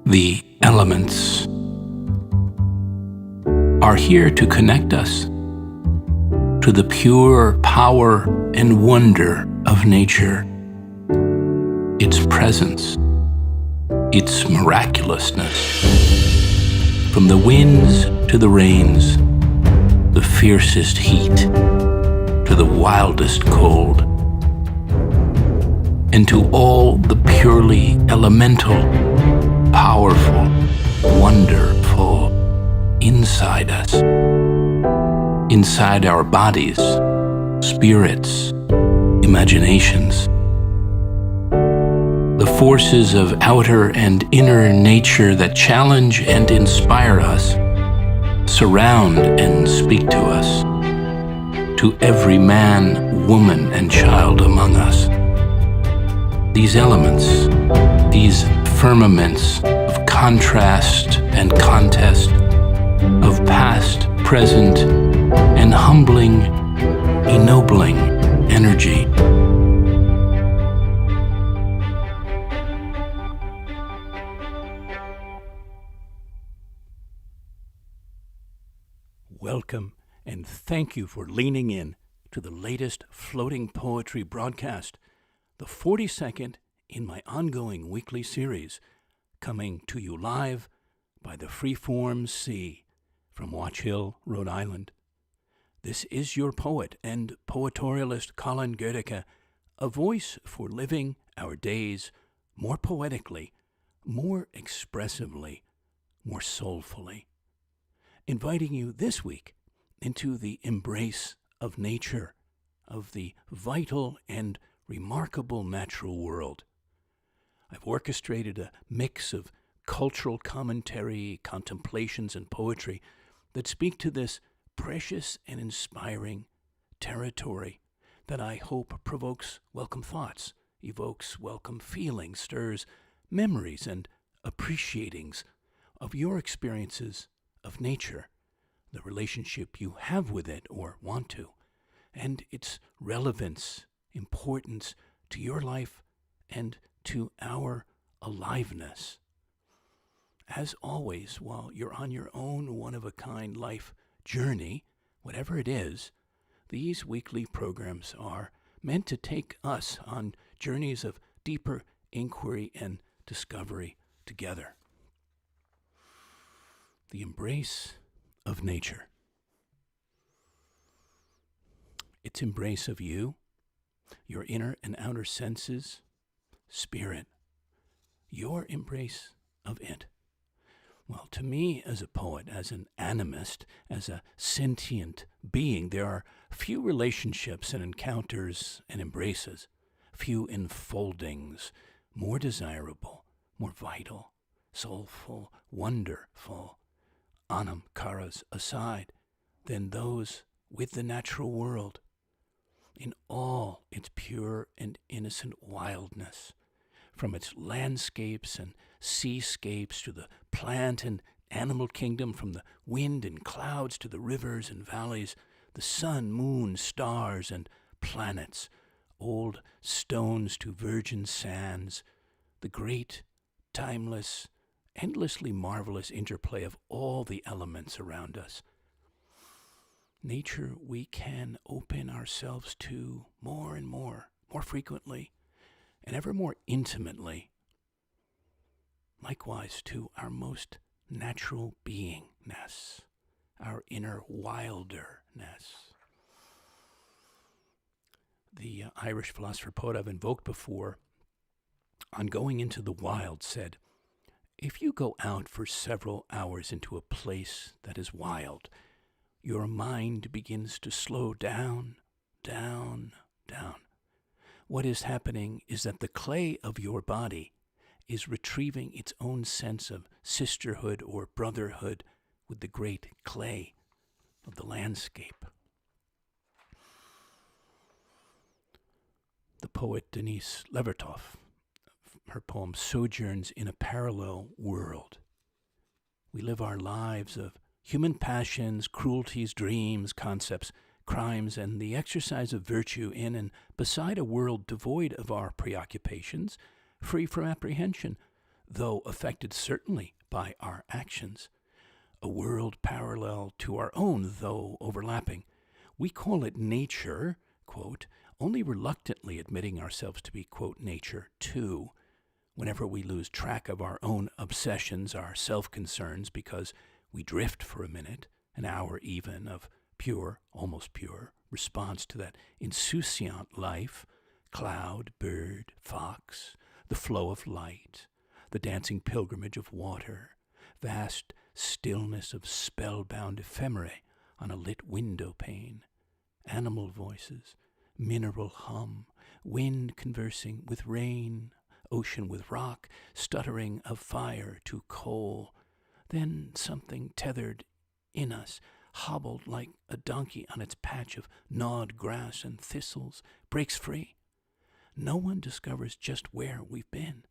The elements are here to connect us to the pure power and wonder of nature, its presence, its miraculousness. From the winds to the rains, the fiercest heat to the wildest cold, and to all the purely elemental, powerful, wonderful inside us, inside our bodies, spirits, imaginations. The forces of outer and inner nature that challenge and inspire us, surround and speak to us, to every man, woman, and child among us. These elements, these firmaments of contrast and contest, of past, present, and humbling, ennobling energy. Welcome, and thank you for leaning in to the latest floating poetry broadcast, the 42nd in my ongoing weekly series, coming to you live by the Freeform Sea from Watch Hill, Rhode Island. This is your poet and poetorialist Colin Goedecke, a voice for living our days more poetically, more expressively, more soulfully. Inviting you this week into the embrace of nature, of the vital and remarkable natural world. I've orchestrated a mix of cultural commentary, contemplations, and poetry that speak to this precious and inspiring territory that I hope provokes welcome thoughts, evokes welcome feelings, stirs memories and appreciatings of your experiences of nature, the relationship you have with it or want to, and its relevance, importance to your life and to our aliveness. As always, while you're on your own one-of-a-kind life journey, whatever it is, these weekly programs are meant to take us on journeys of deeper inquiry and discovery together. The embrace of nature. Its embrace of you, your inner and outer senses, spirit, your embrace of it. Well, to me as a poet, as an animist, as a sentient being, there are few relationships and encounters and embraces, few enfoldings more desirable, more vital, soulful, wonderful, anam karas aside, than those with the natural world, in all its pure and innocent wildness, from its landscapes and seascapes to the plant and animal kingdom, from the wind and clouds to the rivers and valleys, the sun, moon, stars, and planets, old stones to virgin sands, the great, timeless, endlessly marvelous interplay of all the elements around us. Nature we can open ourselves to more and more frequently, and ever more intimately. Likewise to our most natural beingness, our inner wilderness. The Irish philosopher poet I've invoked before, on going into the wild, said, "If you go out for several hours into a place that is wild, your mind begins to slow down, down, down. What is happening is that the clay of your body is retrieving its own sense of sisterhood or brotherhood with the great clay of the landscape." The poet Denise Levertov, her poem sojourns in a parallel world. We live our lives of human passions, cruelties, dreams, concepts, crimes, and the exercise of virtue in and beside a world devoid of our preoccupations, free from apprehension, though affected certainly by our actions. A world parallel to our own, though overlapping. We call it nature, quote, only reluctantly admitting ourselves to be, quote, nature too, whenever we lose track of our own obsessions, our self-concerns, because we drift for a minute, an hour even, of pure, almost pure, response to that insouciant life, cloud, bird, fox, the flow of light, the dancing pilgrimage of water, vast stillness of spellbound ephemerae on a lit window pane, animal voices, mineral hum, wind conversing with rain, ocean with rock, stuttering of fire to coal, then something tethered in us, hobbled like a donkey on its patch of gnawed grass and thistles, breaks free. No one discovers just where we've been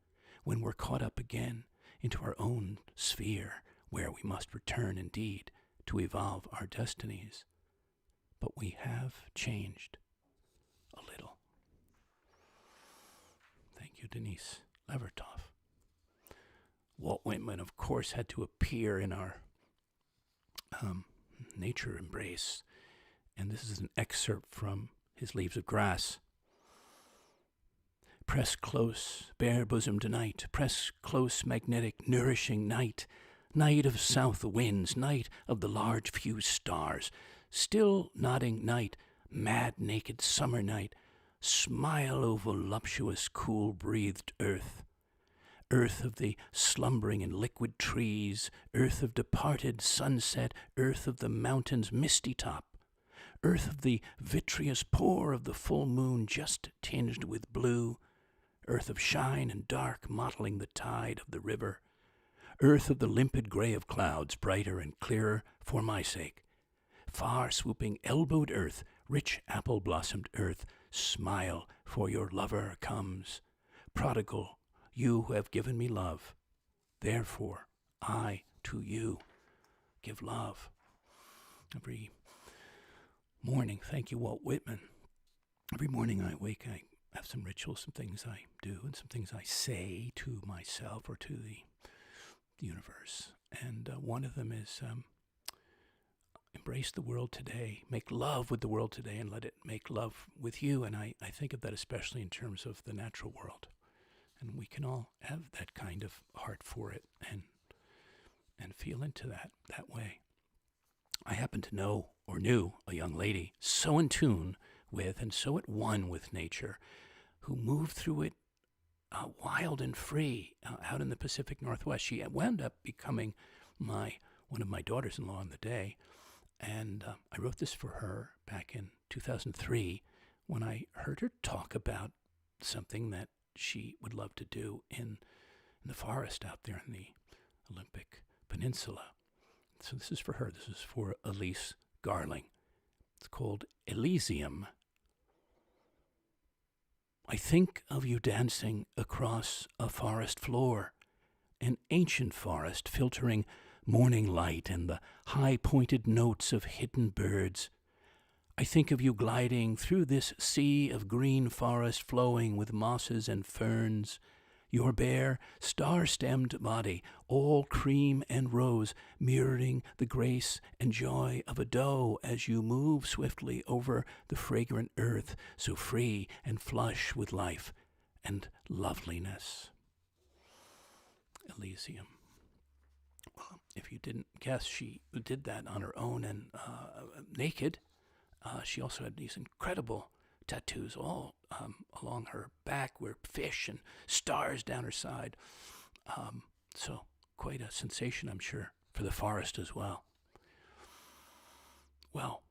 when we're caught up again into our own sphere, where we must return indeed to evolve our destinies. But we have changed a little. Thank you, Denise Levertov. Walt Whitman, of course, had to appear in our nature embrace, and this is an excerpt from his Leaves of Grass. Press close, bare-bosomed night, press close, magnetic, nourishing night, night of south winds, night of the large few stars, still nodding night, mad naked summer night, smile o' voluptuous cool-breathed earth, earth of the slumbering and liquid trees, earth of departed sunset, earth of the mountain's misty top, earth of the vitreous pour of the full moon just tinged with blue, earth of shine and dark mottling the tide of the river, earth of the limpid gray of clouds, brighter and clearer for my sake, far swooping elbowed earth, rich apple-blossomed earth, smile, for your lover comes. Prodigal, you who have given me love, therefore I to you give love. Every morning, thank you, Walt Whitman. Every morning I wake, I have some rituals, some things I do, and some things I say to myself or to the universe. And one of them is embrace the world today, make love with the world today, and let it make love with you. And I think of that especially in terms of the natural world. And we can all have that kind of heart for it and feel into that way. I happen to know or knew a young lady so in tune with and so at one with nature, who moved through it wild and free out in the Pacific Northwest. She wound up becoming one of my daughters-in-law on the day, and I wrote this for her back in 2003 when I heard her talk about something that she would love to do in the forest out there in the Olympic Peninsula. So this is for her. This is for Elise Garling. It's called Elysium. I think of you dancing across a forest floor, an ancient forest filtering morning light and the high-pointed notes of hidden birds. I think of you gliding through this sea of green forest flowing with mosses and ferns, your bare, star-stemmed body, all cream and rose, mirroring the grace and joy of a doe as you move swiftly over the fragrant earth, so free and flush with life and loveliness. Elysium. Well, if you didn't guess, she did that on her own and naked. She also had these incredible tattoos all along her back, were fish and stars down her side. So quite a sensation, I'm sure, for the forest as well. Well,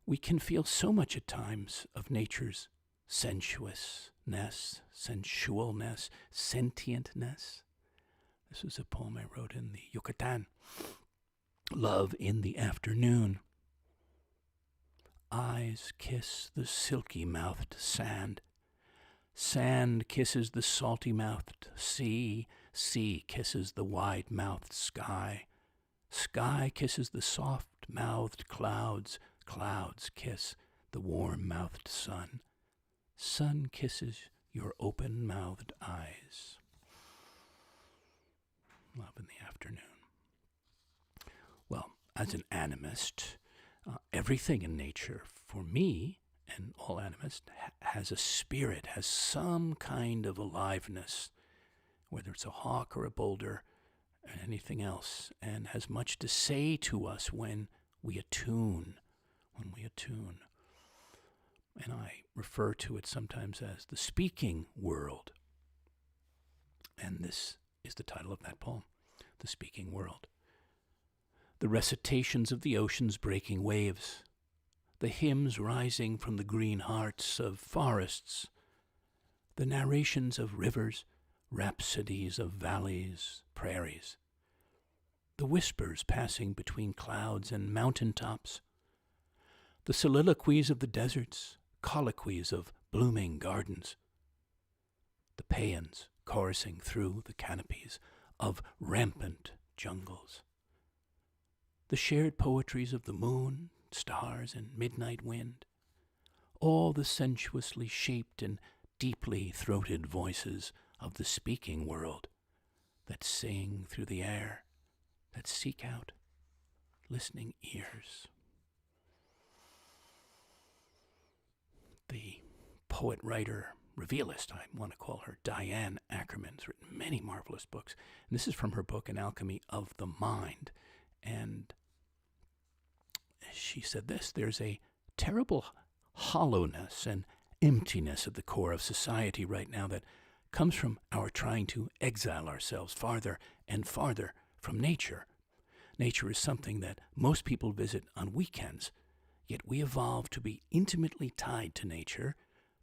we can feel so much at times of nature's sensuousness, sensualness, sentientness. This is a poem I wrote in the Yucatan. Love in the afternoon. Eyes kiss the silky-mouthed sand. Sand kisses the salty-mouthed sea. Sea kisses the wide-mouthed sky. Sky kisses the soft-mouthed clouds. Clouds kiss the warm-mouthed sun. Sun kisses your open-mouthed eyes. Love in the afternoon. Well, as an animist, everything in nature, for me, and all animists, has a spirit, has some kind of aliveness, whether it's a hawk or a boulder or anything else, and has much to say to us when we attune. And I refer to it sometimes as the speaking world. And this is the title of that poem, The Speaking World. The recitations of the ocean's breaking waves, the hymns rising from the green hearts of forests, the narrations of rivers, rhapsodies of valleys, prairies, the whispers passing between clouds and mountain tops, the soliloquies of the deserts, colloquies of blooming gardens, the paeans chorusing through the canopies of rampant jungles, the shared poetries of the moon, stars, and midnight wind, all the sensuously shaped and deeply throated voices of the speaking world that sing through the air, that seek out listening ears. The poet, writer, revealist, I want to call her, Diane Ackerman, has written many marvelous books. And this is from her book, An Alchemy of the Mind. And she said this: there's a terrible hollowness and emptiness at the core of society right now that comes from our trying to exile ourselves farther and farther from nature. Nature is something that most people visit on weekends, yet we evolved to be intimately tied to nature,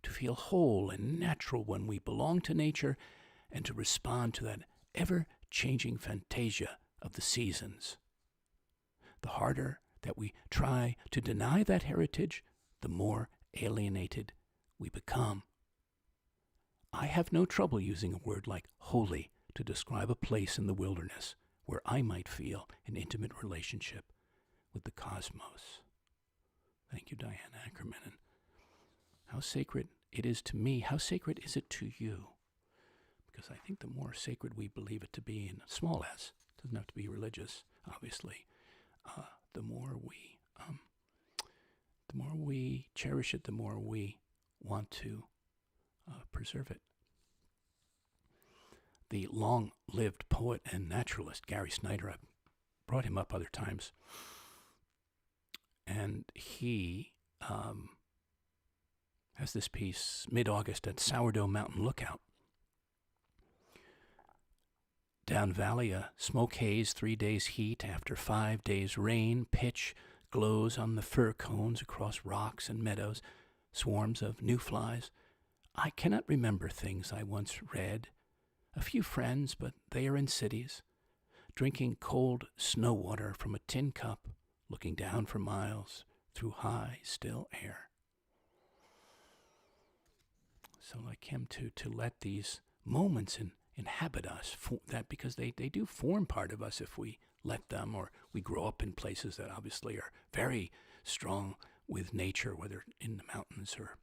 to feel whole and natural when we belong to nature, and to respond to that ever-changing fantasia of the seasons. The harder that we try to deny that heritage, the more alienated we become. I have no trouble using a word like holy to describe a place in the wilderness where I might feel an intimate relationship with the cosmos. Thank you, Diane Ackerman. And how sacred it is to me, how sacred is it to you? Because I think the more sacred we believe it to be, in a small s, it doesn't have to be religious, obviously, the more we cherish it, the more we want to preserve it. The long-lived poet and naturalist Gary Snyder, I've brought him up other times, and he has this piece mid-August at Sourdough Mountain Lookout. Down valley, a smoke haze, 3 days heat after 5 days rain, pitch glows on the fir cones across rocks and meadows, swarms of new flies. I cannot remember things I once read. A few friends, but they are in cities, drinking cold snow water from a tin cup, looking down for miles through high, still air. So like him, to let these moments inhabit us, that because they do form part of us if we let them, or we grow up in places that obviously are very strong with nature, whether in the mountains or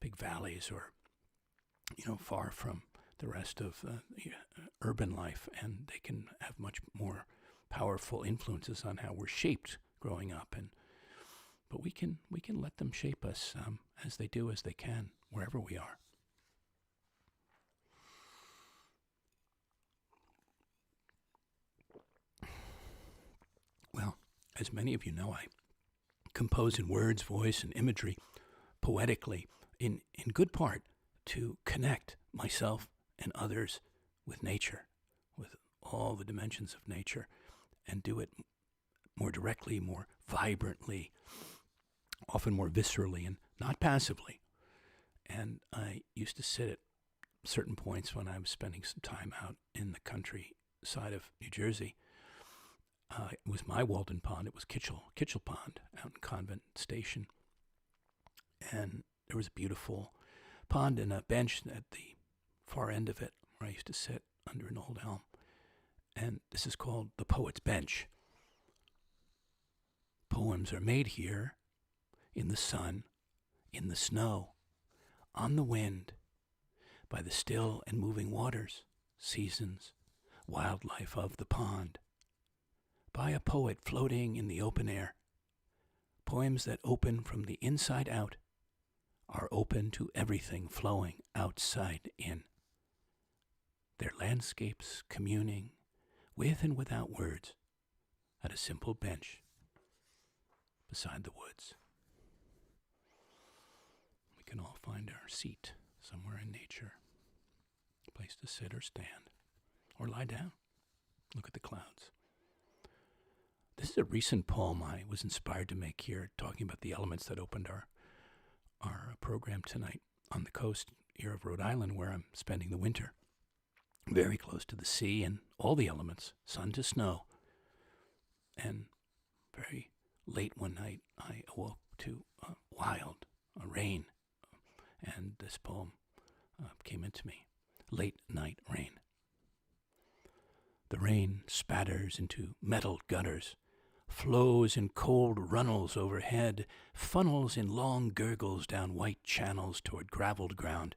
big valleys or, far from the rest of urban life, and they can have much more powerful influences on how we're shaped growing up. But we can let them shape us as they can, wherever we are. Well, as many of you know, I compose in words, voice, and imagery, poetically, in good part to connect myself and others with nature, with all the dimensions of nature, and do it more directly, more vibrantly, often more viscerally, and not passively. And I used to sit at certain points when I was spending some time out in the countryside of New Jersey. It was my Walden Pond. It was Kitchell Pond out in Convent Station. And there was a beautiful pond and a bench at the far end of it where I used to sit under an old elm. And this is called the Poet's Bench. Poems are made here in the sun, in the snow, on the wind, by the still and moving waters, seasons, wildlife of the pond. By a poet floating in the open air. Poems that open from the inside out are open to everything flowing outside in. Their landscapes communing with and without words at a simple bench beside the woods. We can all find our seat somewhere in nature, a place to sit or stand, or lie down, look at the clouds. This is a recent poem I was inspired to make here, talking about the elements that opened our program tonight on the coast here of Rhode Island, where I'm spending the winter. Very close to the sea and all the elements, sun to snow. And very late one night, I awoke to a rain, and this poem came into me. Late night rain. The rain spatters into metal gutters, flows in cold runnels overhead, funnels in long gurgles down white channels toward graveled ground,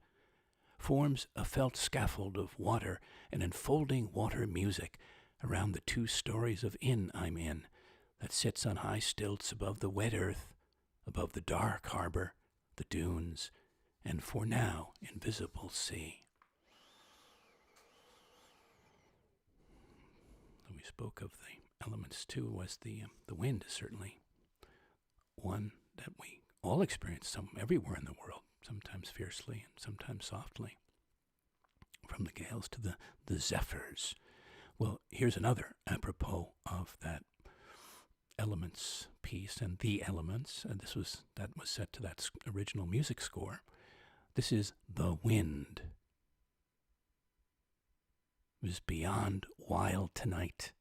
forms a felt scaffold of water and enfolding water music around the 2 stories of inn I'm in, that sits on high stilts above the wet earth, above the dark harbor, the dunes, and for now invisible sea. We spoke of the elements too, was the wind is certainly one that we all experience everywhere in the world, sometimes fiercely and sometimes softly. From the gales to the zephyrs. Well, here's another apropos of that elements piece and the elements, and that was set to that original music score. This is The Wind. It was beyond wild tonight,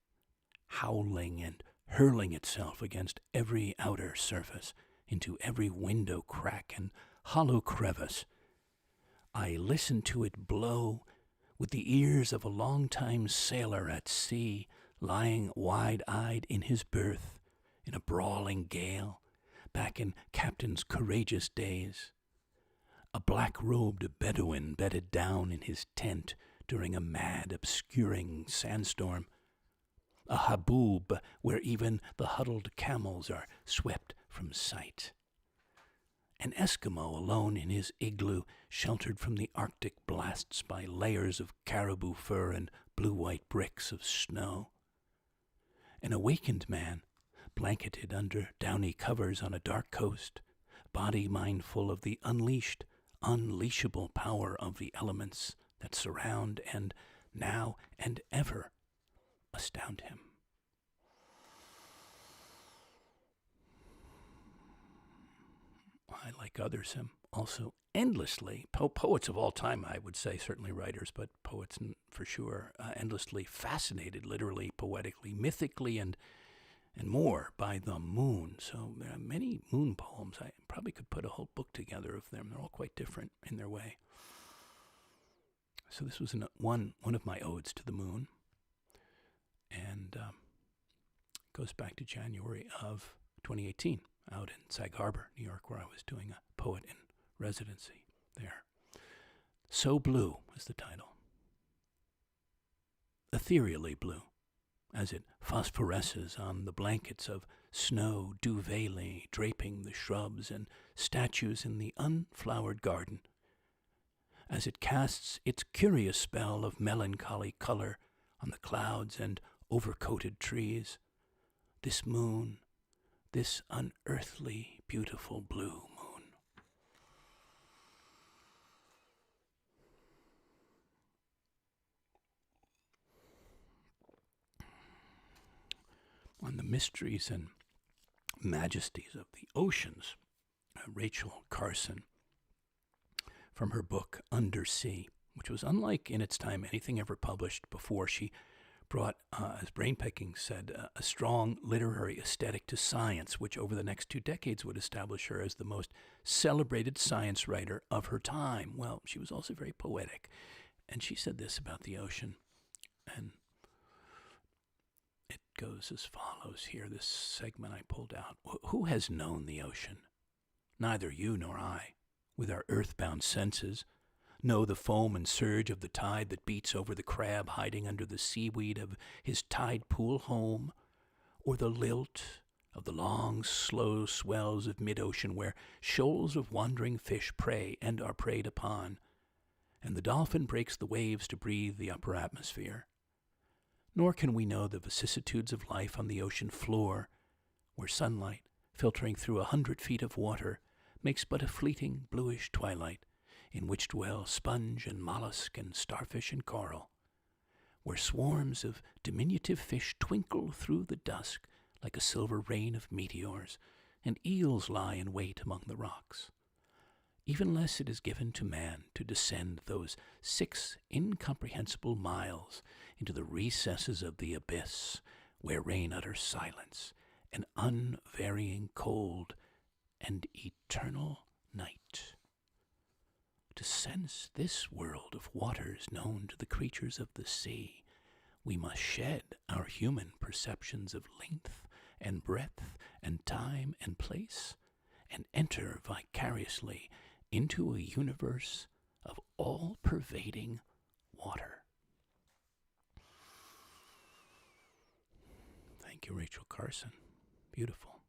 howling and hurling itself against every outer surface, into every window crack and hollow crevice. I listened to it blow with the ears of a long-time sailor at sea, lying wide-eyed in his berth, in a brawling gale, back in Captain's courageous days. A black-robed Bedouin bedded down in his tent during a mad, obscuring sandstorm. A haboob where even the huddled camels are swept from sight. An Eskimo alone in his igloo, sheltered from the Arctic blasts by layers of caribou fur and blue-white bricks of snow. An awakened man, blanketed under downy covers on a dark coast, body mindful of the unleashed, unleashable power of the elements that surround and now and ever astound him. I, like others, am also endlessly, poets of all time, I would say, certainly writers, but poets for sure, endlessly fascinated, literally, poetically, mythically, and more by the moon. So there are many moon poems. I probably could put a whole book together of them. They're all quite different in their way. So this was one of my odes to the moon, and goes back to January of 2018, out in Sag Harbor, New York, where I was doing a poet in residency there. So Blue is the title. Ethereally blue, as it phosphoresces on the blankets of snow duvetly draping the shrubs and statues in the unflowered garden, as it casts its curious spell of melancholy color on the clouds and overcoated trees, this moon, this unearthly, beautiful blue moon. On the mysteries and majesties of the oceans, Rachel Carson, from her book Undersea, which was unlike in its time anything ever published before. She brought, as Brainpicking said, a strong literary aesthetic to science, which over the next 2 decades would establish her as the most celebrated science writer of her time. Well, she was also very poetic, and she said this about the ocean, and it goes as follows here, this segment I pulled out. Who has known the ocean? Neither you nor I, with our earthbound senses, know the foam and surge of the tide that beats over the crab hiding under the seaweed of his tide pool home, or the lilt of the long, slow swells of mid-ocean where shoals of wandering fish prey and are preyed upon, and the dolphin breaks the waves to breathe the upper atmosphere. Nor can we know the vicissitudes of life on the ocean floor, where sunlight, filtering through 100 feet of water, makes but a fleeting bluish twilight, in which dwell sponge and mollusk and starfish and coral, where swarms of diminutive fish twinkle through the dusk like a silver rain of meteors, and eels lie in wait among the rocks. Even less it is given to man to descend those 6 incomprehensible miles into the recesses of the abyss, where reign utter silence, and unvarying cold, and eternal night. To sense this world of waters known to the creatures of the sea, we must shed our human perceptions of length and breadth and time and place, and enter vicariously into a universe of all-pervading water. Thank you, Rachel Carson. Beautiful.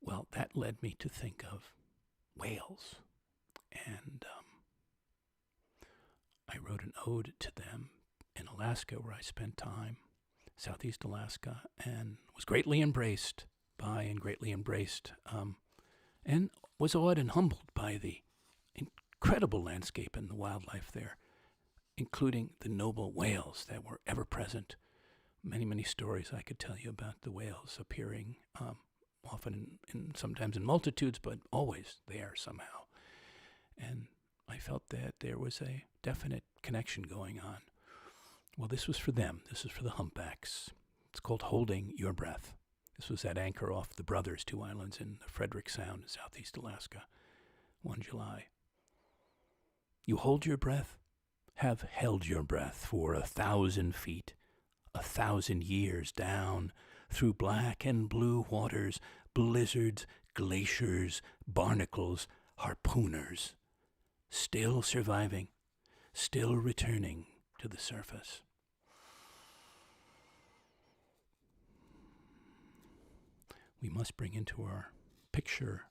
Well, that led me to think of whales, and I wrote an ode to them in Alaska, where I spent time, Southeast Alaska, and was greatly embraced by and greatly embraced, and was awed and humbled by the incredible landscape and the wildlife there, including the noble whales that were ever present. Many, many stories I could tell you about the whales appearing, often sometimes in multitudes, but always there somehow. And I felt that there was a definite connection going on. Well, this was for them. This is for the humpbacks. It's called Holding Your Breath. This was at anchor off the Brothers, 2 islands in the Frederick Sound in southeast Alaska, 1 July. You hold your breath, have held your breath for 1,000 feet, 1,000 years down, through black and blue waters, blizzards, glaciers, barnacles, harpooners, still surviving, still returning to the surface. We must bring into our picture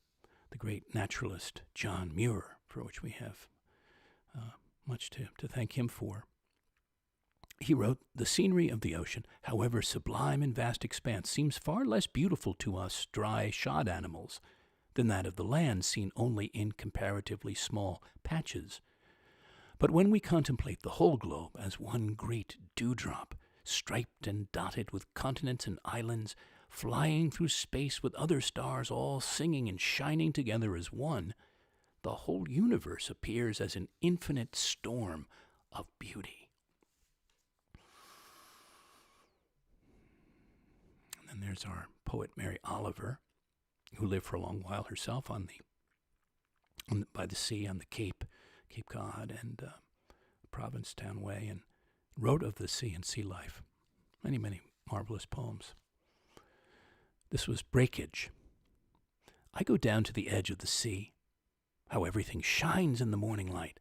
the great naturalist John Muir, for which we have much to thank him for. He wrote, "The scenery of the ocean, however sublime and vast expanse, seems far less beautiful to us dry shod animals than that of the land seen only in comparatively small patches. But when we contemplate the whole globe as one great dewdrop, striped and dotted with continents and islands, flying through space with other stars all singing and shining together as one, the whole universe appears as an infinite storm of beauty." And then there's our poet Mary Oliver, who lived for a long while herself by the sea on the Cape Cod and Provincetown Way, and wrote of the sea and sea life. Many, many marvelous poems. This was Breakage. I go down to the edge of the sea. How everything shines in the morning light.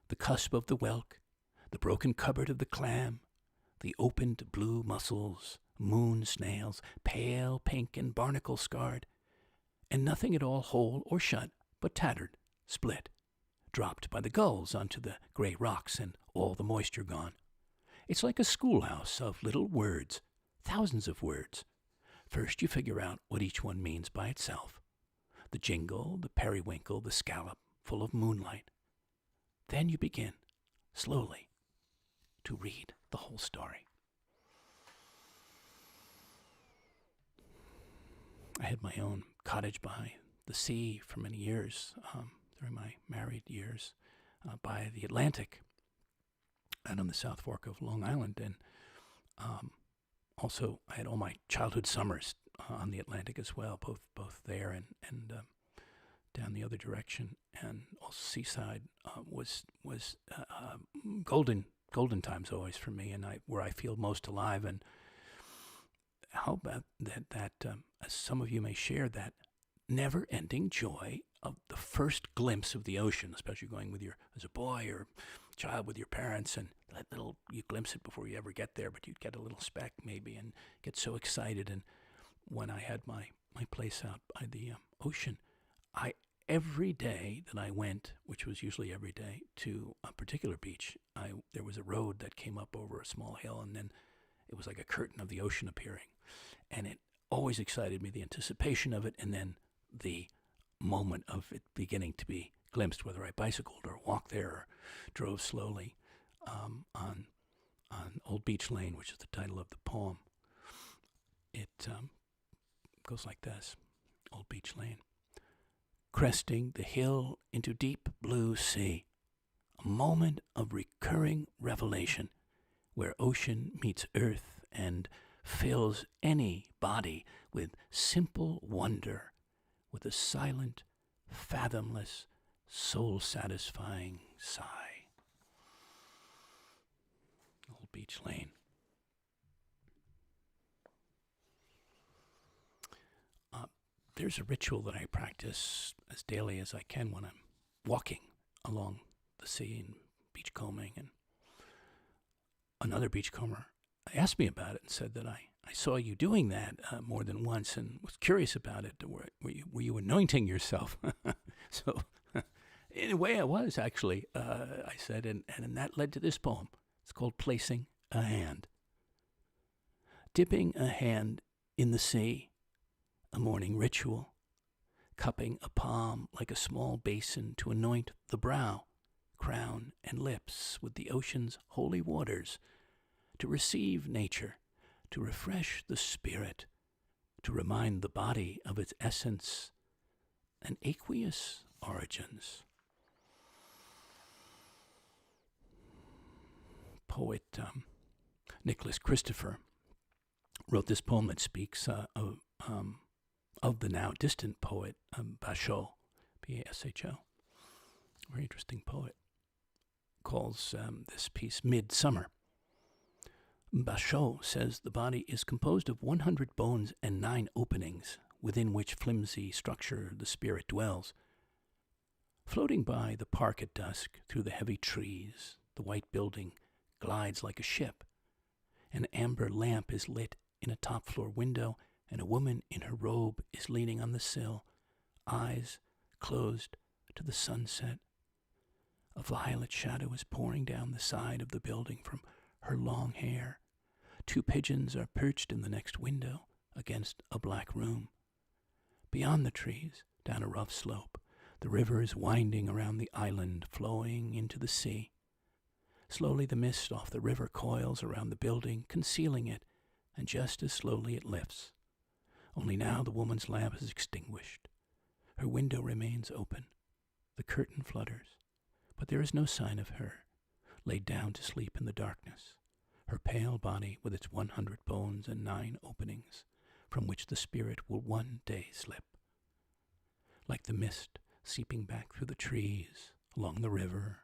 The cusp of the whelk, the broken cupboard of the clam, the opened blue mussels, moon snails, pale pink and barnacle scarred, and nothing at all whole or shut, but tattered, split, dropped by the gulls onto the gray rocks and all the moisture gone. It's like a schoolhouse of little words, thousands of words. First you figure out what each one means by itself. The jingle, the periwinkle, the scallop, full of moonlight. Then you begin, slowly, to read the whole story. I had my own cottage by the sea for many years, during my married years, by the Atlantic and on the South Fork of Long Island. And also, I had all my childhood summers on the Atlantic as well, both there and down the other direction. And also Seaside was golden times always for me, and where I feel most alive. And how about that as some of you may share, that never-ending joy of the first glimpse of the ocean, especially going with as a boy or child with your parents, and you glimpse it before you ever get there, but you'd get a little speck maybe and get so excited. And when I had my place out by the ocean, every day that I went, which was usually every day, to a particular beach, there was a road that came up over a small hill, and then it was like a curtain of the ocean appearing. And it always excited me, the anticipation of it, and then the moment of it beginning to be glimpsed, whether I bicycled or walked there or drove slowly on Old Beach Lane, which is the title of the poem. It goes like this: Old Beach Lane. Cresting the hill into deep blue sea, a moment of recurring revelation where ocean meets earth and fills any body with simple wonder, with a silent, fathomless, soul-satisfying sigh. Old Beach Lane. There's a ritual that I practice as daily as I can when I'm walking along the sea and beachcombing. And another beachcomber asked me about it and said that I saw you doing that more than once and was curious about it. Were you anointing yourself? So in a way I was, actually, I said, and that led to this poem. It's called Placing a Hand. Dipping a hand in the sea, a morning ritual, cupping a palm like a small basin to anoint the brow, crown, and lips with the ocean's holy waters, to receive nature, to refresh the spirit, to remind the body of its essence and aqueous origins. Poet Nicholas Christopher wrote this poem that speaks of the now distant poet Basho, Basho. Very interesting poet. Calls this piece Midsummer. Basho says the body is composed of 100 bones and 9 openings, within which flimsy structure the spirit dwells. Floating by the park at dusk through the heavy trees, the white building glides like a ship. An amber lamp is lit in a top-floor window, and a woman in her robe is leaning on the sill, eyes closed to the sunset. A violet shadow is pouring down the side of the building from her long hair. 2 pigeons are perched in the next window against a black room. Beyond the trees, down a rough slope, the river is winding around the island, flowing into the sea. Slowly the mist off the river coils around the building, concealing it, and just as slowly it lifts. Only now the woman's lamp is extinguished. Her window remains open. The curtain flutters, but there is no sign of her, laid down to sleep in the darkness, her pale body with its 100 bones and 9 openings, from which the spirit will one day slip. Like the mist seeping back through the trees, along the river,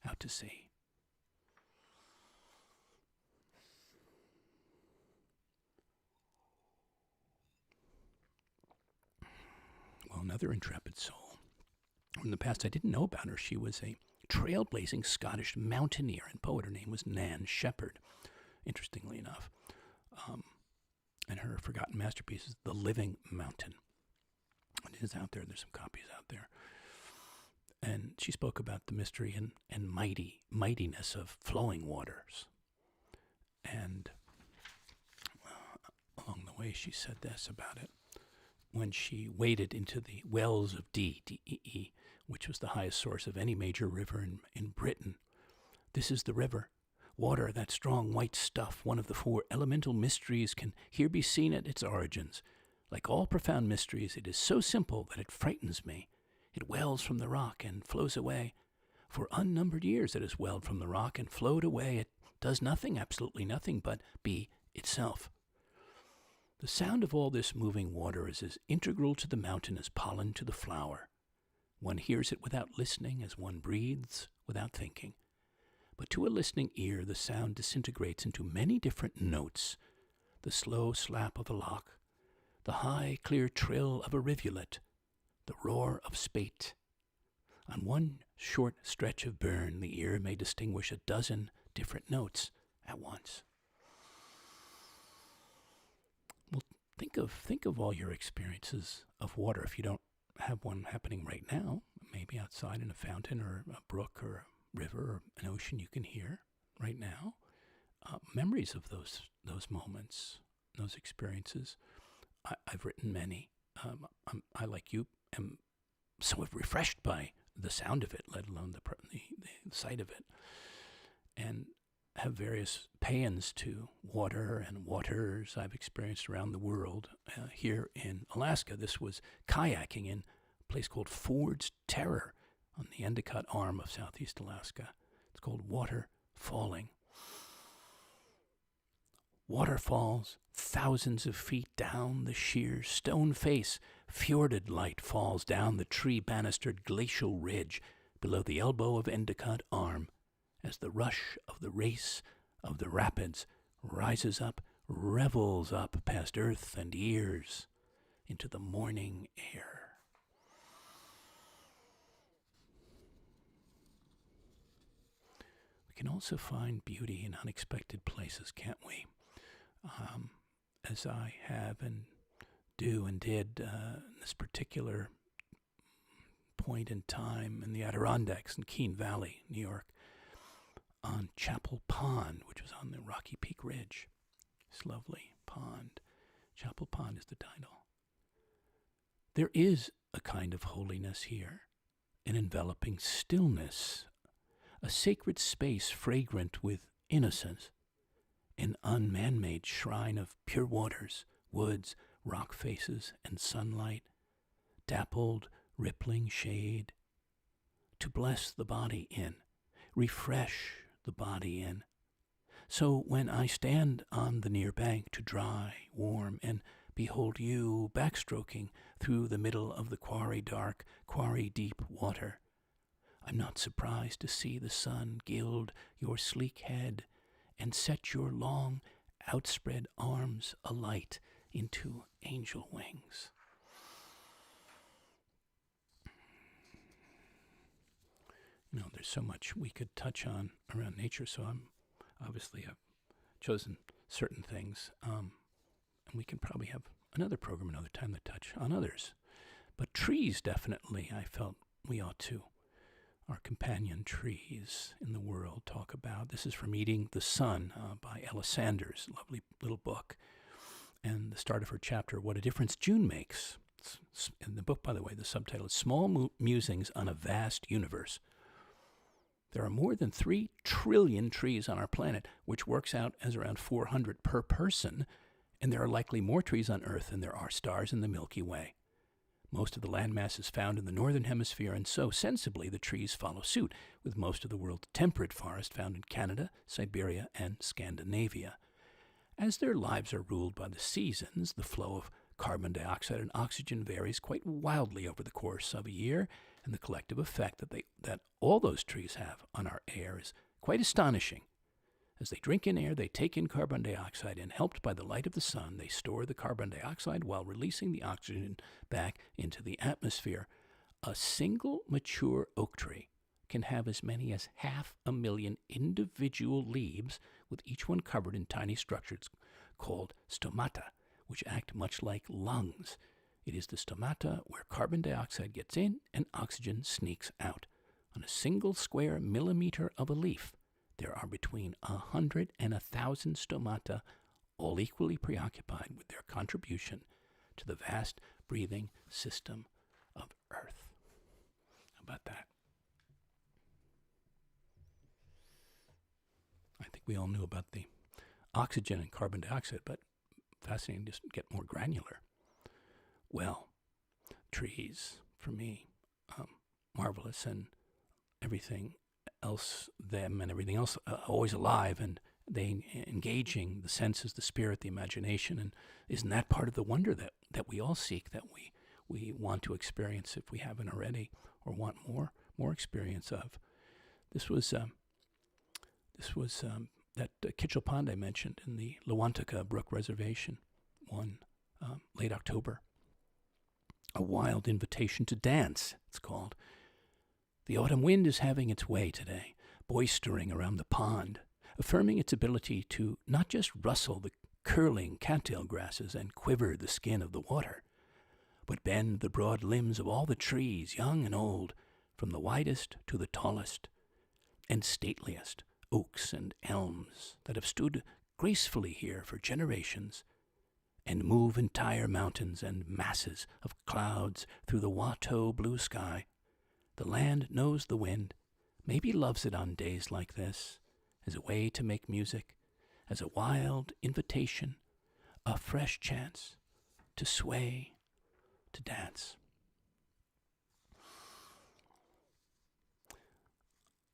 out to sea. Well, another intrepid soul. From the past, I didn't know about her. She was a trailblazing Scottish mountaineer and poet. Her name was Nan Shepherd, interestingly enough. And her forgotten masterpiece is The Living Mountain. It is out there. There's some copies out there. And she spoke about the mystery and mightiness of flowing waters. And along the way, she said this about it. When she waded into the wells of D-E-E, which was the highest source of any major river in Britain. This is the river. Water, that strong white stuff, one of the 4 elemental mysteries, can here be seen at its origins. Like all profound mysteries, it is so simple that it frightens me. It wells from the rock and flows away. For unnumbered years it has welled from the rock and flowed away. It does nothing, absolutely nothing, but be itself. The sound of all this moving water is as integral to the mountain as pollen to the flower. One hears it without listening, as one breathes without thinking. But to a listening ear, the sound disintegrates into many different notes. The slow slap of a lock, the high, clear trill of a rivulet, the roar of spate. On one short stretch of burn, the ear may distinguish a dozen different notes at once. Well, think of all your experiences of water. If you don't have one happening right now, maybe outside in a fountain or a brook or a river or an ocean you can hear right now. Memories of those moments, those experiences. I've written many. I, like you, am so refreshed by the sound of it, let alone the sight of it, and have various paeans to water and waters I've experienced around the world. Here in Alaska, this was kayaking in a place called Ford's Terror on the Endicott Arm of Southeast Alaska. It's called water falling. Waterfalls, thousands of feet down the sheer stone face, fjorded light falls down the tree-banistered glacial ridge below the elbow of Endicott Arm as the rush of the race of the rapids rises up, revels up past earth and ears into the morning air. We can also find beauty in unexpected places, can't we? As I have and do and did this particular point in time in the Adirondacks in Keene Valley, New York, on Chapel Pond, which was on the Rocky Peak Ridge. This lovely pond. Chapel Pond is the title. There is a kind of holiness here, an enveloping stillness, a sacred space fragrant with innocence, an unman-made shrine of pure waters, woods, rock faces, and sunlight, dappled, rippling shade, to bless the body in, refresh the body in. So when I stand on the near bank to dry, warm, and behold you backstroking through the middle of the quarry-dark, quarry-deep water, I'm not surprised to see the sun gild your sleek head and set your long, outspread arms alight into angel wings. You know, there's so much we could touch on around nature, so I've chosen certain things, and we can probably have another program another time to touch on others. But trees, definitely, I felt we ought to. Our companion trees in the world talk about. This is from Eating the Sun by Ella Sanders, lovely little book. And the start of her chapter, What a Difference June Makes. In the book, by the way, the subtitle is Small Musings on a Vast Universe. There are more than 3 trillion trees on our planet, which works out as around 400 per person, and there are likely more trees on Earth than there are stars in the Milky Way. Most of the landmass is found in the northern hemisphere, and so, sensibly, the trees follow suit, with most of the world's temperate forest found in Canada, Siberia, and Scandinavia. As their lives are ruled by the seasons, the flow of carbon dioxide and oxygen varies quite wildly over the course of a year, and the collective effect that all those trees have on our air is quite astonishing. As they drink in air, they take in carbon dioxide, and helped by the light of the sun, they store the carbon dioxide while releasing the oxygen back into the atmosphere. A single mature oak tree can have as many as 500,000 individual leaves, with each one covered in tiny structures called stomata, which act much like lungs. It is the stomata where carbon dioxide gets in and oxygen sneaks out. On a single square millimeter of a leaf, there are between 100 and 1,000 stomata, all equally preoccupied with their contribution to the vast breathing system of Earth. How about that? I think we all knew about the oxygen and carbon dioxide, but fascinating to just get more granular. Well, trees, for me, marvelous, and everything else, them and everything else, always alive, and they engaging the senses, the spirit, the imagination. And isn't that part of the wonder that we all seek, that we want to experience if we haven't already, or want more experience of? This was that Kitchell Pond I mentioned in the Lewontika Brook Reservation, one late October. A wild invitation to dance, it's called. The autumn wind is having its way today, boistering around the pond, affirming its ability to not just rustle the curling cattail grasses and quiver the skin of the water, but bend the broad limbs of all the trees, young and old, from the widest to the tallest and stateliest oaks and elms that have stood gracefully here for generations, and move entire mountains and masses of clouds through the Watteau blue sky. The land knows the wind, maybe loves it on days like this, as a way to make music, as a wild invitation, a fresh chance to sway, to dance.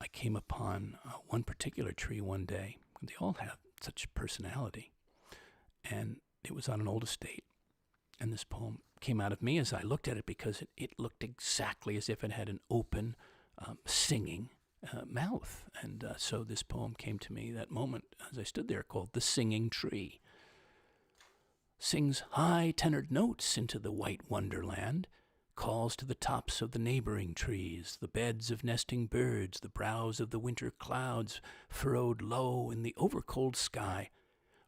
I came upon one particular tree one day. They all have such personality. And it was on an old estate. And this poem came out of me as I looked at it because it looked exactly as if it had an open, singing mouth. And so this poem came to me that moment as I stood there, called The Singing Tree. Sings high tenored notes into the white wonderland, calls to the tops of the neighboring trees, the beds of nesting birds, the brows of the winter clouds furrowed low in the overcold sky,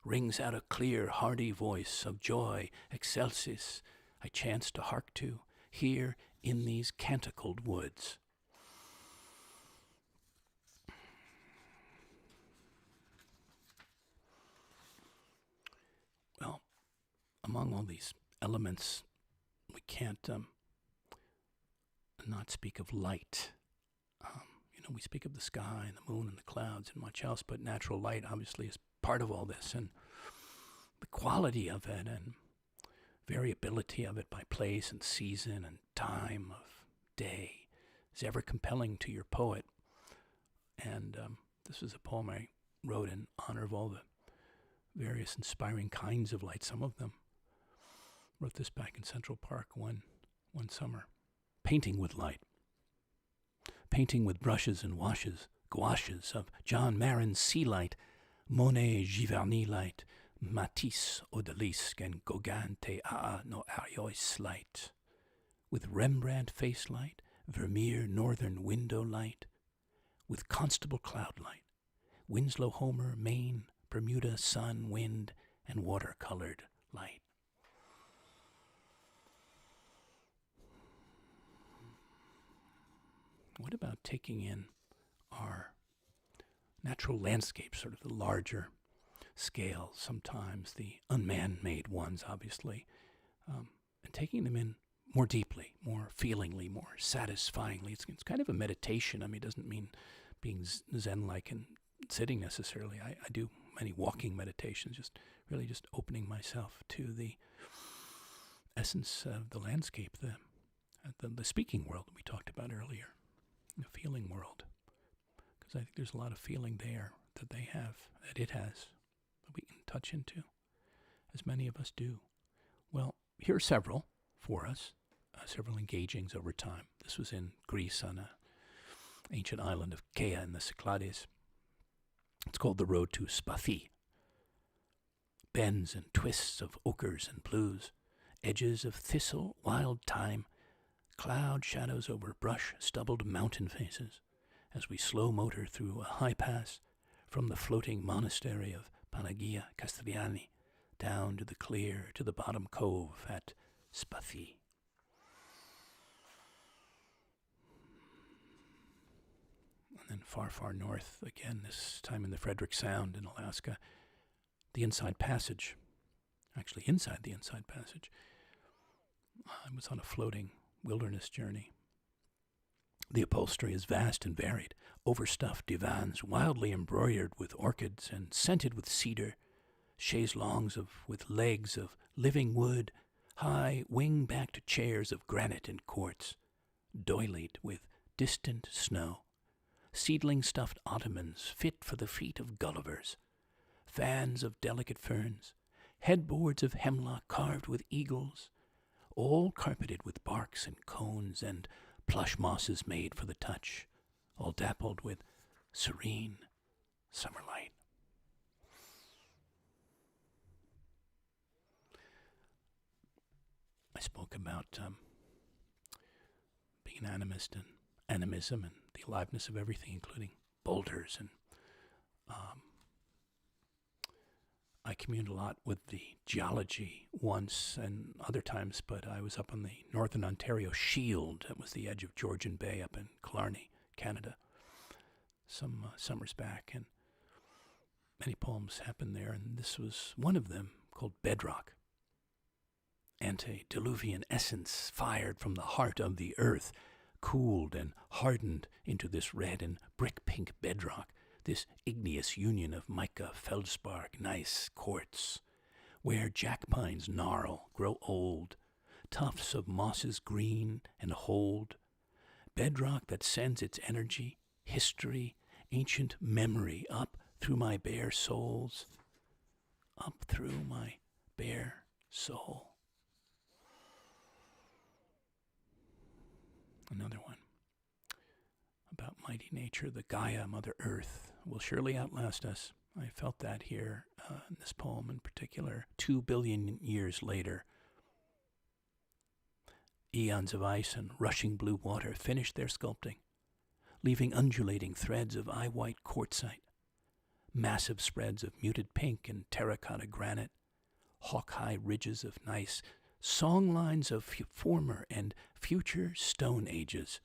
rings out a clear, hearty voice of joy, excelsis, I chance to hark to, here in these canticled woods. Well, among all these elements, we can't not speak of light. We speak of the sky and the moon and the clouds and much else, but natural light obviously is part of all this, and the quality of it and variability of it by place and season and time of day is ever compelling to your poet. And this is a poem I wrote in honor of all the various inspiring kinds of light, some of them. Wrote this back in Central Park one summer. Painting with light. Painting with brushes and gouaches of John Marin's sea light, Monet Giverny light, Matisse Odalisque and Gauguin Te Aa no Ariois light, with Rembrandt face light, Vermeer northern window light, with Constable cloud light, Winslow Homer, Maine, Bermuda sun, wind, and watercolored light. What about taking in our natural landscapes, sort of the larger scale, sometimes the unman-made ones, obviously, and taking them in more deeply, more feelingly, more satisfyingly. It's kind of a meditation. I mean, it doesn't mean being Zen-like and sitting necessarily. I do many walking meditations, just opening myself to the essence of the landscape, the speaking world that we talked about earlier. The feeling world, because I think there's a lot of feeling there that they have, that it has, that we can touch into, as many of us do. Well, here are several for us, several engagings over time. This was in Greece on an ancient island of Kea in the Cyclades. It's called The Road to Spathi. Bends and twists of ochres and blues, edges of thistle, wild thyme, cloud shadows over brush-stubbled mountain faces as we slow motor through a high pass from the floating monastery of Panagia Castriani down to the bottom cove at Spathi. And then far, far north, again, this time in the Frederick Sound in Alaska, the Inside Passage. Actually, inside the Inside Passage. I was on a floating wilderness journey. The upholstery is vast and varied, overstuffed divans wildly embroidered with orchids and scented with cedar, chaise longues with legs of living wood, high wing-backed chairs of granite and quartz, doilied with distant snow, seedling stuffed ottomans fit for the feet of Gullivers, fans of delicate ferns, headboards of hemlock carved with eagles, all carpeted with barks and cones and plush mosses made for the touch, all dappled with serene summer light. I spoke about animist and animism and the aliveness of everything, including boulders. And I communed a lot with the geology once and other times, but I was up on the Northern Ontario Shield. That was the edge of Georgian Bay up in Killarney, Canada, some summers back, and many poems happened there, and this was one of them, called Bedrock. Antediluvian essence fired from the heart of the earth, cooled and hardened into this red and brick-pink bedrock, this igneous union of mica, feldspar, gneiss, quartz, where jack pines gnarl, grow old, tufts of mosses green and hold, bedrock that sends its energy, history, ancient memory up through my bare souls, up through my bare soul. Another one about mighty nature, the Gaia, Mother Earth, will surely outlast us. I felt that here in this poem in particular. 2 billion years later, eons of ice and rushing blue water finished their sculpting, leaving undulating threads of eye-white quartzite, massive spreads of muted pink and terracotta granite, hawk-high ridges of gneiss, song lines of former and future stone ages,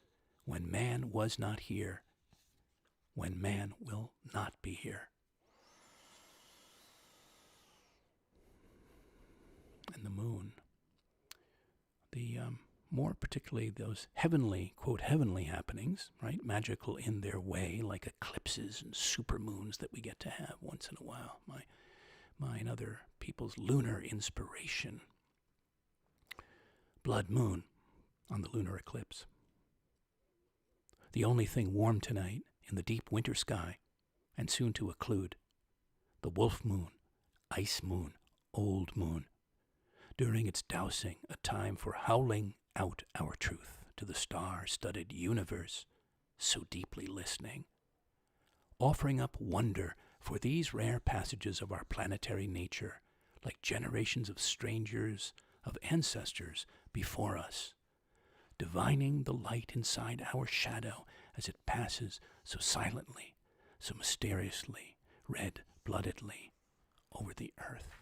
when man was not here, when man will not be here. And the moon, the more particularly those heavenly, quote, heavenly happenings, right, magical in their way, like eclipses and supermoons that we get to have once in a while, my and other people's lunar inspiration. Blood moon on the lunar eclipse. The only thing warm tonight in the deep winter sky, and soon to occlude. The wolf moon, ice moon, old moon. During its dousing, a time for howling out our truth to the star-studded universe, so deeply listening. Offering up wonder for these rare passages of our planetary nature, like generations of strangers, of ancestors before us, divining the light inside our shadow as it passes so silently, so mysteriously, red-bloodedly over the earth.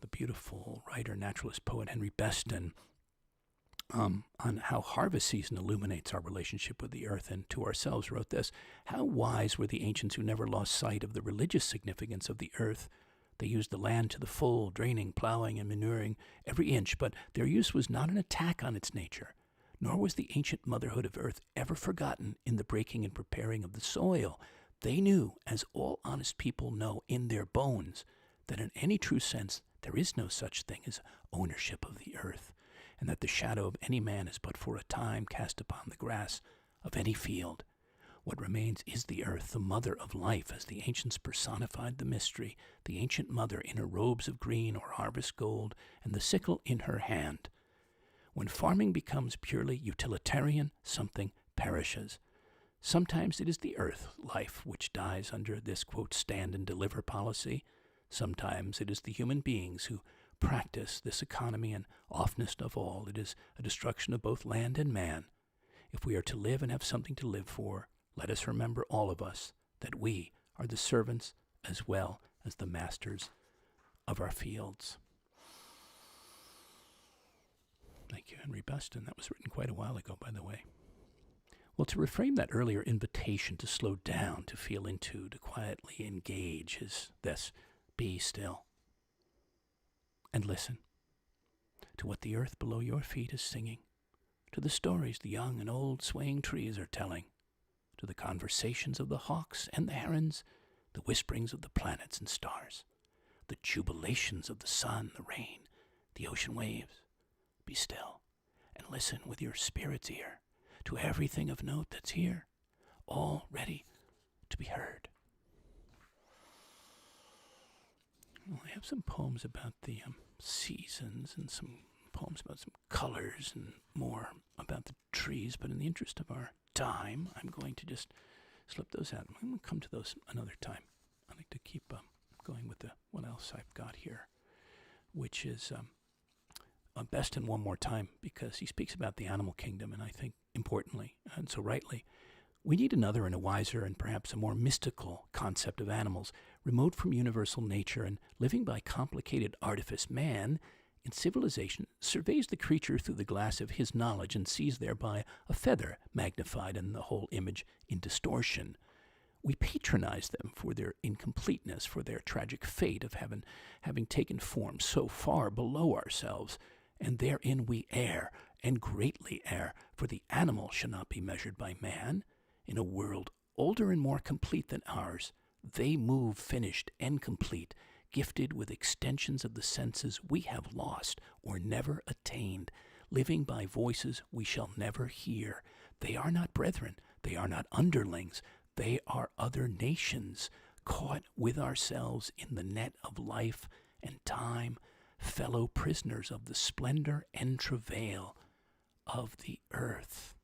The beautiful writer, naturalist, poet Henry Beston, on how harvest season illuminates our relationship with the earth and to ourselves, wrote this: "How wise were the ancients who never lost sight of the religious significance of the earth. They used the land to the full, draining, plowing, and manuring every inch, but their use was not an attack on its nature, nor was the ancient motherhood of earth ever forgotten in the breaking and preparing of the soil. They knew, as all honest people know in their bones, that in any true sense there is no such thing as ownership of the earth, and that the shadow of any man is but for a time cast upon the grass of any field. What remains is the earth, the mother of life, as the ancients personified the mystery, the ancient mother in her robes of green or harvest gold, and the sickle in her hand. When farming becomes purely utilitarian, something perishes. Sometimes it is the earth life which dies under this, quote, stand and deliver policy. Sometimes it is the human beings who practice this economy, and oftenest of all, it is a destruction of both land and man. If we are to live and have something to live for, let us remember, all of us, that we are the servants as well as the masters of our fields." Thank you, Henry Beston. That was written quite a while ago, by the way. Well, to reframe that earlier invitation to slow down, to feel into, to quietly engage is this: be still and listen to what the earth below your feet is singing, to the stories the young and old swaying trees are telling, to the conversations of the hawks and the herons, the whisperings of the planets and stars, the jubilations of the sun, the rain, the ocean waves. Be still and listen with your spirit's ear to everything of note that's here, all ready to be heard. Well, I have some poems about the seasons and some poems about some colors and more about the trees, but in the interest of our time, I'm going to just slip those out. I'm going to come to those another time. I like to keep going with what else I've got here, which is best in one more time, because he speaks about the animal kingdom, and I think importantly, and so rightly, we need another and a wiser and perhaps a more mystical concept of animals, remote from universal nature and living by complicated artifice. Man, in civilization, surveys the creature through the glass of his knowledge and sees thereby a feather magnified and the whole image in distortion. We patronize them for their incompleteness, for their tragic fate of having taken form so far below ourselves, and therein we err, and greatly err, for the animal shall not be measured by man. In a world older and more complete than ours, they move finished and complete, gifted with extensions of the senses we have lost or never attained, living by voices we shall never hear. They are not brethren, they are not underlings, they are other nations, caught with ourselves in the net of life and time, fellow prisoners of the splendor and travail of the earth.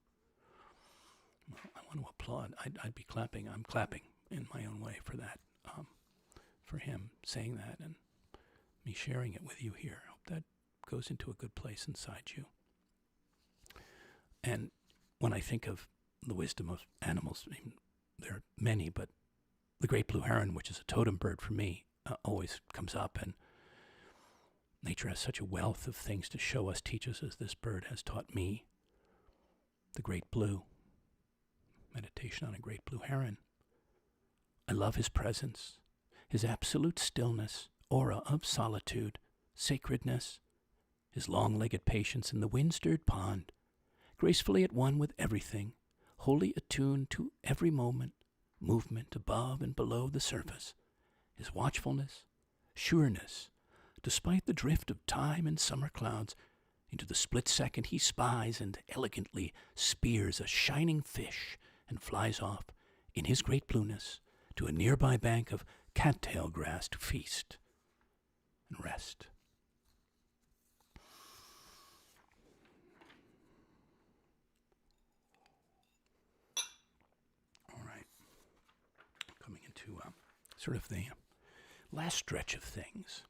I want to applaud. I'd be clapping. I'm clapping in my own way for that, for him saying that and me sharing it with you here. I hope that goes into a good place inside you. And when I think of the wisdom of animals, I mean, there are many, but the great blue heron, which is a totem bird for me, always comes up. And nature has such a wealth of things to show us, teach us, as this bird has taught me. The great blue. Meditation on a great blue heron. I love his presence, his absolute stillness, aura of solitude, sacredness, his long-legged patience in the wind-stirred pond, gracefully at one with everything, wholly attuned to every movement above and below the surface, his watchfulness, sureness, despite the drift of time and summer clouds. Into the split second he spies and elegantly spears a shining fish and flies off in his great blueness to a nearby bank of cattail grass to feast and rest. All right. Coming into sort of the last stretch of things.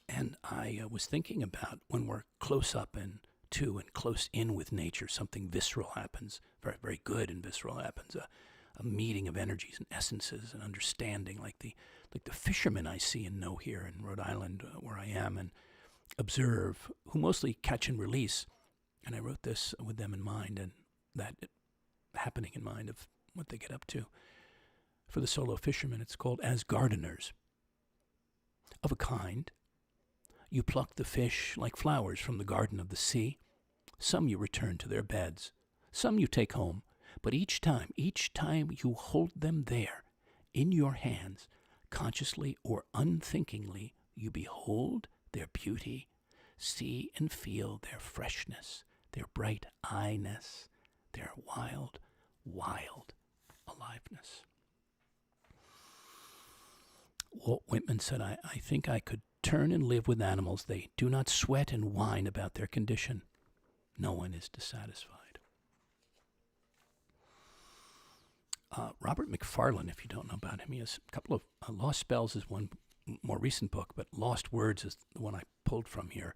And I was thinking about when we're close up and close in with nature, something visceral happens, very, very good and visceral happens, a meeting of energies and essences and understanding, like the fishermen I see and know here in Rhode Island, where I am, and observe, who mostly catch and release. And I wrote this with them in mind, and that happening in mind of what they get up to. For the solo fishermen, it's called As Gardeners. Of a kind, you pluck the fish like flowers from the garden of the sea. Some you return to their beds. Some you take home. But each time you hold them there, in your hands, consciously or unthinkingly, you behold their beauty, see and feel their freshness, their bright eye-ness, their wild, wild aliveness. Walt Whitman said, I think I could turn and live with animals. They do not sweat and whine about their condition. No one is dissatisfied. Robert McFarlane, if you don't know about him, he has a couple of Lost Spells is one more recent book, but Lost Words is the one I pulled from here.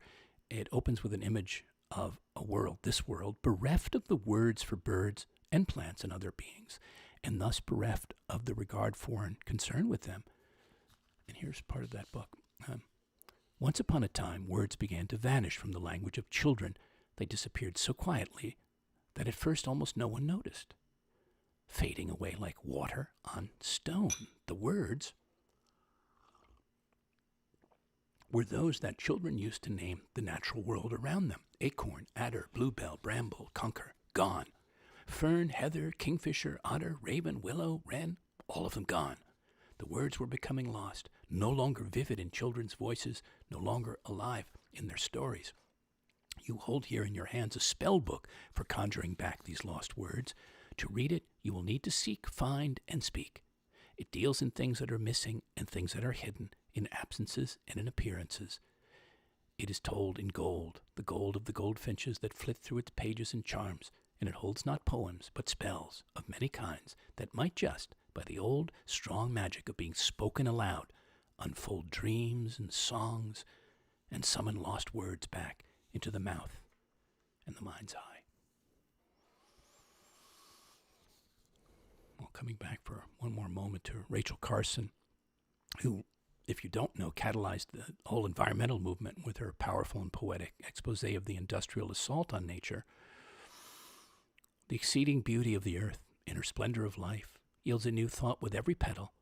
It opens with an image of a world, this world, bereft of the words for birds and plants and other beings, and thus bereft of the regard for and concern with them. And here's part of that book. Once upon a time, words began to vanish from the language of children. They disappeared so quietly that at first almost no one noticed, fading away like water on stone. The words were those that children used to name the natural world around them. Acorn, adder, bluebell, bramble, conker, gone. Fern, heather, kingfisher, otter, raven, willow, wren, all of them gone. The words were becoming lost, no longer vivid in children's voices, no longer alive in their stories. You hold here in your hands a spell book for conjuring back these lost words. To read it, you will need to seek, find, and speak. It deals in things that are missing and things that are hidden, in absences and in appearances. It is told in gold, the gold of the goldfinches that flit through its pages and charms, and it holds not poems, but spells of many kinds that might just, by the old, strong magic of being spoken aloud, unfold dreams and songs and summon lost words back into the mouth and the mind's eye. Well, coming back for one more moment to Rachel Carson, who, if you don't know, catalyzed the whole environmental movement with her powerful and poetic expose of the industrial assault on nature. The exceeding beauty of the earth, inner splendor of life, yields a new thought with every petal.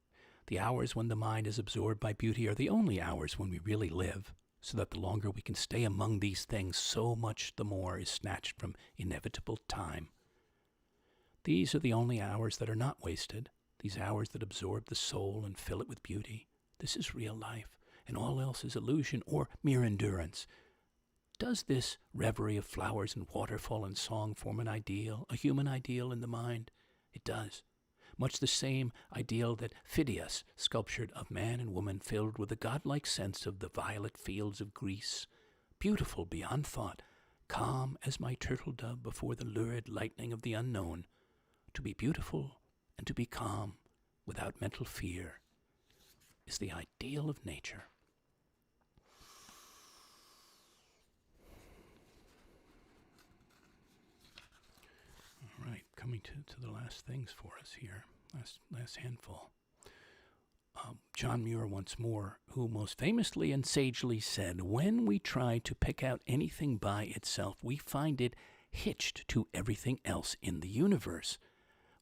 The hours when the mind is absorbed by beauty are the only hours when we really live, so that the longer we can stay among these things, so much the more is snatched from inevitable time. These are the only hours that are not wasted, these hours that absorb the soul and fill it with beauty. This is real life, and all else is illusion or mere endurance. Does this reverie of flowers and waterfall and song form an ideal, a human ideal in the mind? It does. Much the same ideal that Phidias sculptured of man and woman filled with a godlike sense of the violet fields of Greece, beautiful beyond thought, calm as my turtle dove before the lurid lightning of the unknown. To be beautiful and to be calm without mental fear is the ideal of nature. All right, coming to the last things for us here, last handful. John Muir once more, who most famously and sagely said, "When we try to pick out anything by itself, we find it hitched to everything else in the universe.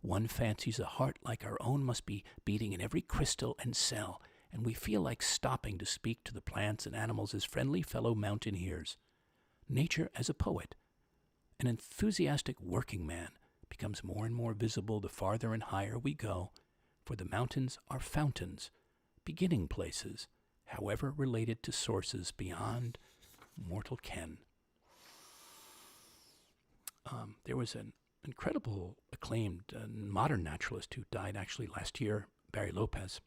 One fancies a heart like our own must be beating in every crystal and cell, and we feel like stopping to speak to the plants and animals as friendly fellow mountaineers. Nature as a poet, an enthusiastic working man, becomes more and more visible the farther and higher we go, for the mountains are fountains, beginning places, however related to sources beyond mortal ken." There was an incredible, acclaimed modern naturalist who died actually last year, Barry Lopez,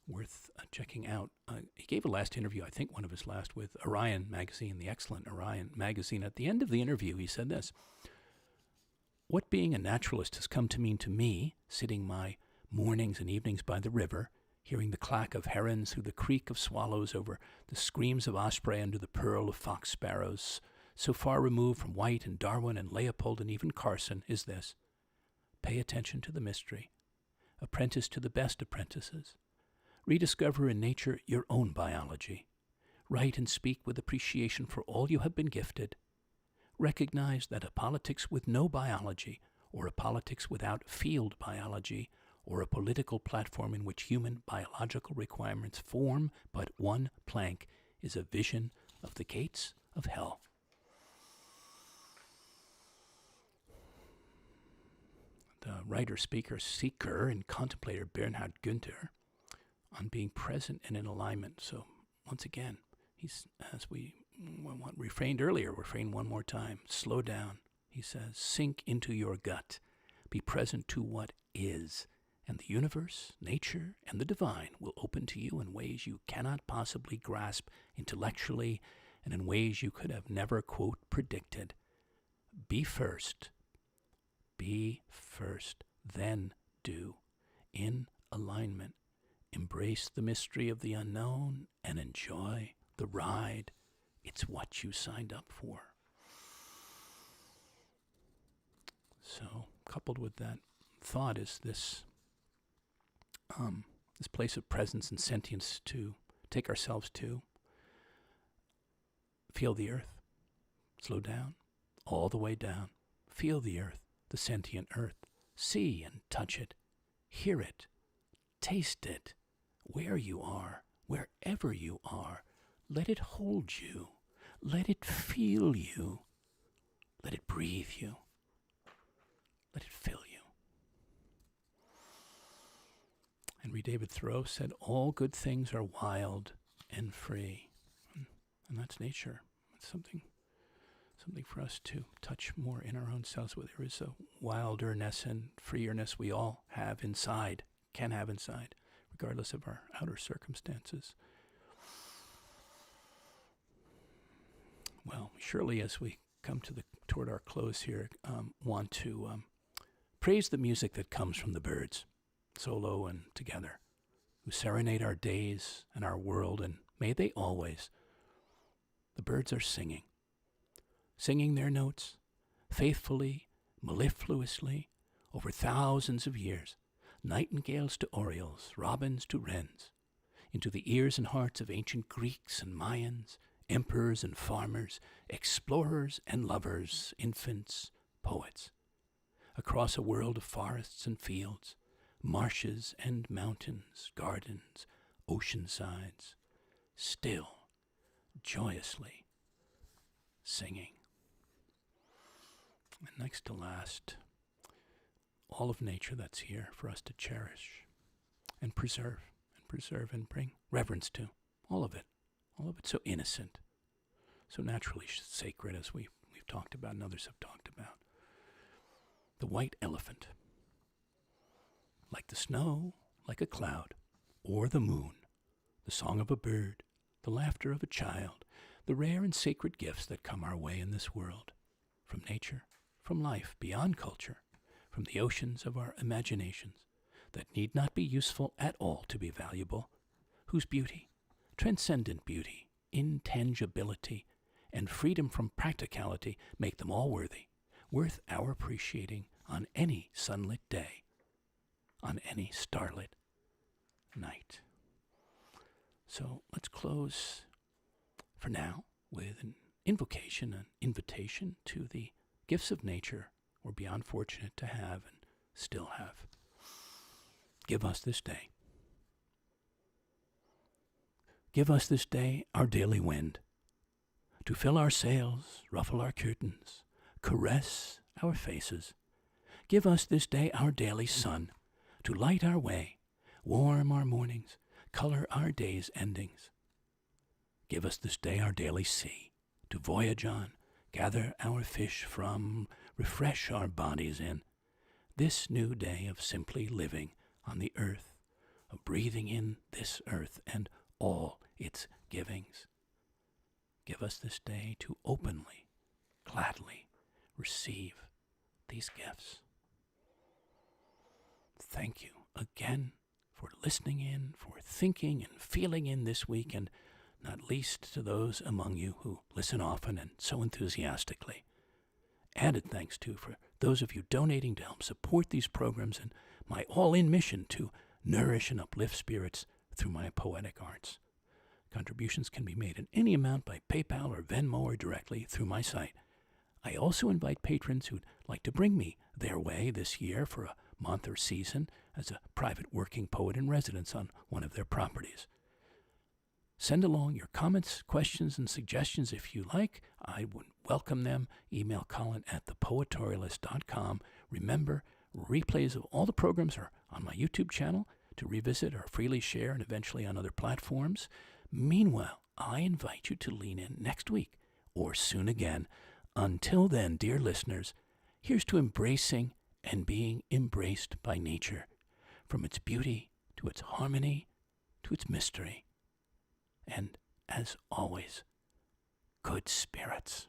worth checking out. He gave a last interview, I think one of his last, with Orion magazine, the excellent Orion magazine. At the end of the interview, he said this: "What being a naturalist has come to mean to me, sitting my mornings and evenings by the river, hearing the clack of herons through the creak of swallows over the screams of osprey under the purl of fox sparrows, so far removed from White and Darwin and Leopold and even Carson, is this: pay attention to the mystery, apprentice to the best apprentices, rediscover in nature your own biology, write and speak with appreciation for all you have been gifted, recognize that a politics with no biology, or a politics without field biology, or a political platform in which human biological requirements form but one plank, is a vision of the gates of hell." The writer, speaker, seeker, and contemplator Bernhard Günther on being present and in alignment. So once again, he's, as we refrained earlier, refrain one more time, slow down. He says, sink into your gut, be present to what is, and the universe, nature, and the divine will open to you in ways you cannot possibly grasp intellectually and in ways you could have never, quote, predicted. Be first, then do, in alignment. Embrace the mystery of the unknown and enjoy the ride. It's what you signed up for. So, coupled with that thought is this place of presence and sentience to take ourselves to. Feel the earth. Slow down, all the way down. Feel the earth, the sentient earth. See and touch it. Hear it. Taste it. Where you are, wherever you are. Let it hold you. Let it feel you. Let it breathe you. Let it fill you. Henry David Thoreau said, all good things are wild and free. And that's nature. It's something for us to touch more in our own selves, where there is a wilderness and freerness we all have inside, can have inside, regardless of our outer circumstances. Well, surely as we come toward our close here, want to praise the music that comes from the birds, solo and together, who serenade our days and our world, and may they always. The birds are singing. singing their notes, faithfully, mellifluously, over thousands of years, nightingales to orioles, robins to wrens, into the ears and hearts of ancient Greeks and Mayans, emperors and farmers, explorers and lovers, infants, poets, across a world of forests and fields, marshes and mountains, gardens, ocean sides, still, joyously singing. And next to last, all of nature that's here for us to cherish and preserve and bring reverence to. All of it so innocent, so naturally sacred, as we've talked about and others have talked about. The white elephant, like the snow, like a cloud, or the moon, the song of a bird, the laughter of a child, the rare and sacred gifts that come our way in this world, from nature, from life, beyond culture, from the oceans of our imaginations, that need not be useful at all to be valuable, whose beauty, transcendent beauty, intangibility, and freedom from practicality make them all worth our appreciating on any sunlit day, on any starlit night. So let's close for now with an invocation, an invitation to the gifts of nature we're beyond fortunate to have and still have. Give us this day. Give us this day our daily wind, to fill our sails, ruffle our curtains, caress our faces. Give us this day our daily sun, to light our way, warm our mornings, color our day's endings. Give us this day our daily sea, to voyage on, gather our fish from, refresh our bodies in. This new day of simply living on the earth, of breathing in this earth and all its givings. Give us this day to openly, gladly receive these gifts. Thank you again for listening in, for thinking and feeling in this week, and not least to those among you who listen often and so enthusiastically. Added thanks to for those of you donating to help support these programs and my all-in mission to nourish and uplift spirits through my poetic arts. Contributions can be made in any amount by PayPal or Venmo or directly through my site. I also invite patrons who'd like to bring me their way this year for a month or season as a private working poet in residence on one of their properties. Send along your comments, questions, and suggestions if you like. I would welcome them. Email colin@thepoetorialist.com. Remember, replays of all the programs are on my YouTube channel to revisit or freely share and eventually on other platforms. Meanwhile, I invite you to lean in next week or soon again. Until then, dear listeners, here's to embracing and being embraced by nature, from its beauty to its harmony to its mystery. And as always, good spirits.